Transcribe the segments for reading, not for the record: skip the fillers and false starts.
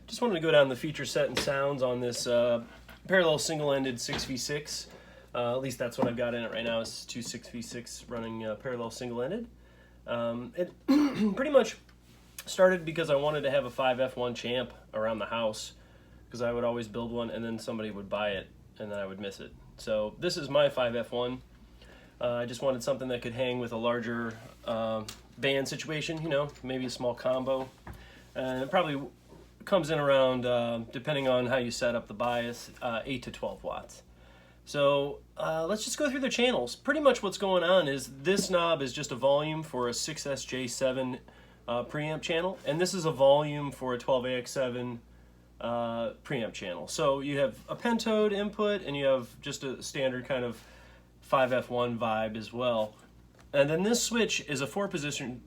Just wanted to go down the feature set and sounds on this parallel single-ended 6v6. At least that's what I've got in it right now, is two 6v6 running parallel single-ended. It pretty much started because I wanted to have a 5F1 champ around the house, because I would always build one and then somebody would buy it and then I would miss it. So this is my 5F1. I just wanted something that could hang with a larger band situation, you know, maybe a small combo. And it probably comes in around, depending on how you set up the bias, 8 to 12 watts. So let's just go through the channels. Pretty much what's going on is this knob is just a volume for a 6SJ7 preamp channel, and this is a volume for a 12AX7 preamp channel. So you have a pentode input and you have just a standard kind of 5F1 vibe as well. And then this switch is a four position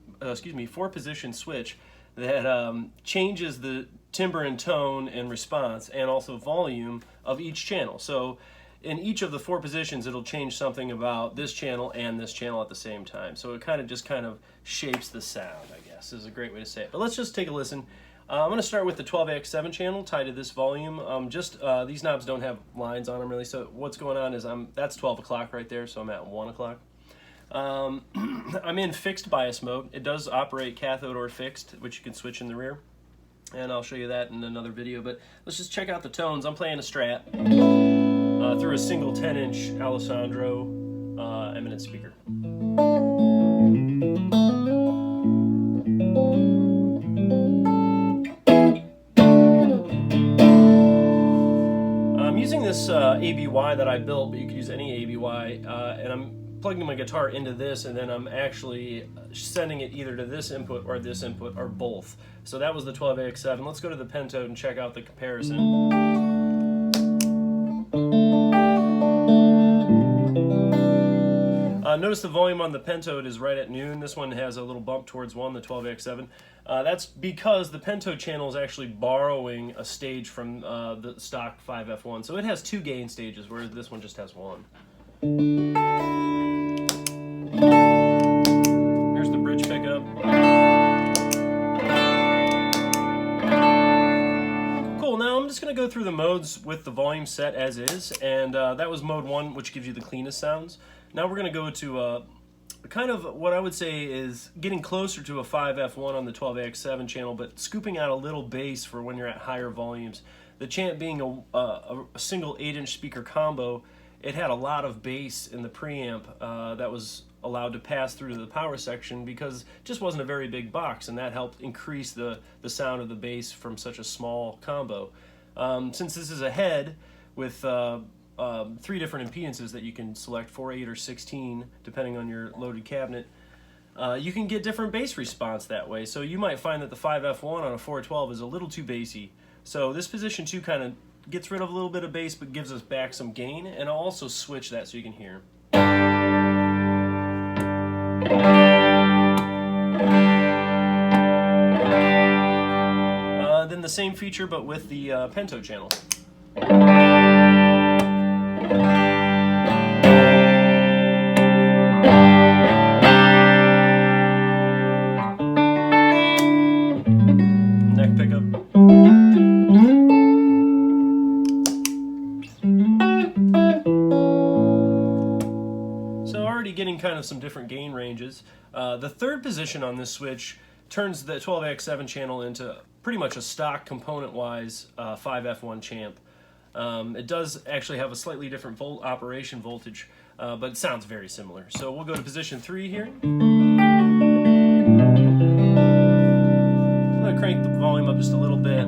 switch that changes the timbre and tone and response and also volume of each channel. So in each of the four positions, it'll change something about this channel and this channel at the same time. So it kind of shapes the sound, I guess, is a great way to say it. But let's just take a listen. I'm going to start with the 12AX7 channel tied to this volume. These knobs don't have lines on them really, so what's going on is that's 12 o'clock right there, so I'm at 1 o'clock. I'm in fixed bias mode. It does operate cathode or fixed, which you can switch in the rear, and I'll show you that in another video. But let's just check out the tones. I'm playing a Strat through a single 10-inch Alessandro eminent speaker. I'm using this ABY that I built, but you could use any ABY, and I'm plugging my guitar into this, and then I'm actually sending it either to this input or both. So that was the 12AX7. Let's go to the pentode and check out the comparison. Notice the volume on the pentode is right at noon. This one has a little bump towards 1, the 12AX7. That's because the pentode channel is actually borrowing a stage from the stock 5F1. So it has 2 gain stages, whereas this one just has 1. Here's the bridge pickup. Cool, now I'm just going to go through the modes with the volume set as is, and that was mode 1, which gives you the cleanest sounds. Now we're going to go to kind of what I would say is getting closer to a 5F1 on the 12AX7 channel, but scooping out a little bass for when you're at higher volumes. The champ being a single 8-inch speaker combo, it had a lot of bass in the preamp that was allowed to pass through to the power section because it just wasn't a very big box, and that helped increase the sound of the bass from such a small combo. Since this is a head with 3 different impedances that you can select, 4, 8, or 16, depending on your loaded cabinet, you can get different bass response that way. So you might find that the 5F1 on a 412 is a little too bassy. So this position 2 kind of gets rid of a little bit of bass but gives us back some gain, and I'll also switch that so you can hear. Then the same feature but with the pentode channel. Neck pickup. So already getting kind of some different gain ranges. The third position on this switch turns the 12AX7 channel into pretty much a stock component-wise 5F1 champ. It does actually have a slightly different operation voltage, but it sounds very similar. So we'll go to position 3 here. I'm going to crank the volume up just a little bit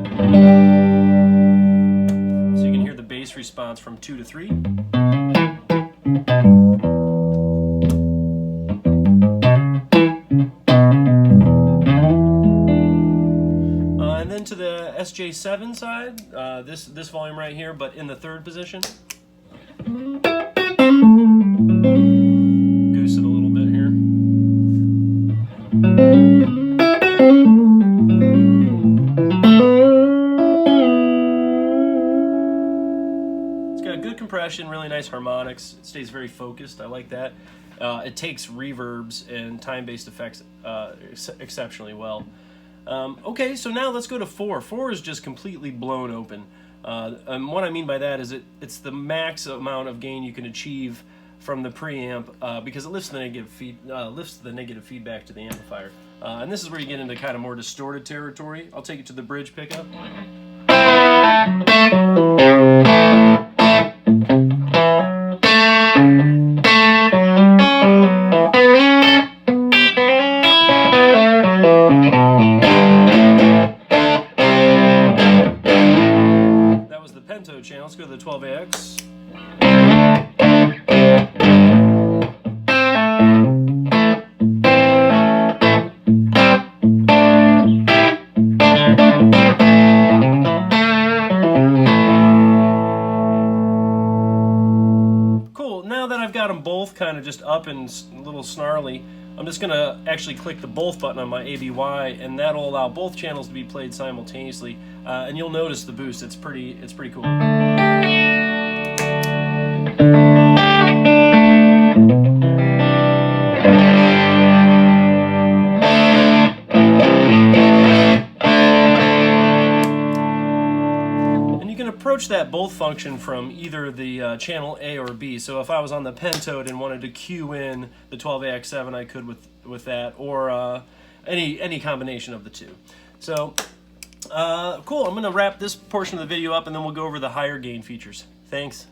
so you can hear the bass response from 2 to 3. And then to the SJ7 side, this volume right here, but in the third position. Goose it a little bit here. It's got good compression, really nice harmonics. It stays very focused. I like that. It takes reverbs and time-based effects exceptionally well. Okay, so now let's go to 4. 4 is just completely blown open. And what I mean by that is it's the max amount of gain you can achieve from the preamp because it lifts the negative feedback to the amplifier. And this is where you get into kind of more distorted territory. I'll take it to the bridge pickup. That was the Pento channel. Let's go to the 12AX. Cool, now that I've got them both kind of just up and a little snarly, I'm just going to actually click the both button on my ABY, and that'll allow both channels to be played simultaneously. And you'll notice the boost. It's pretty cool. Approach that both function from either the channel A or B. So if I was on the Pentode and wanted to cue in the 12AX7, I could with that, or any combination of the two. So cool. I'm going to wrap this portion of the video up, and then we'll go over the higher gain features. Thanks.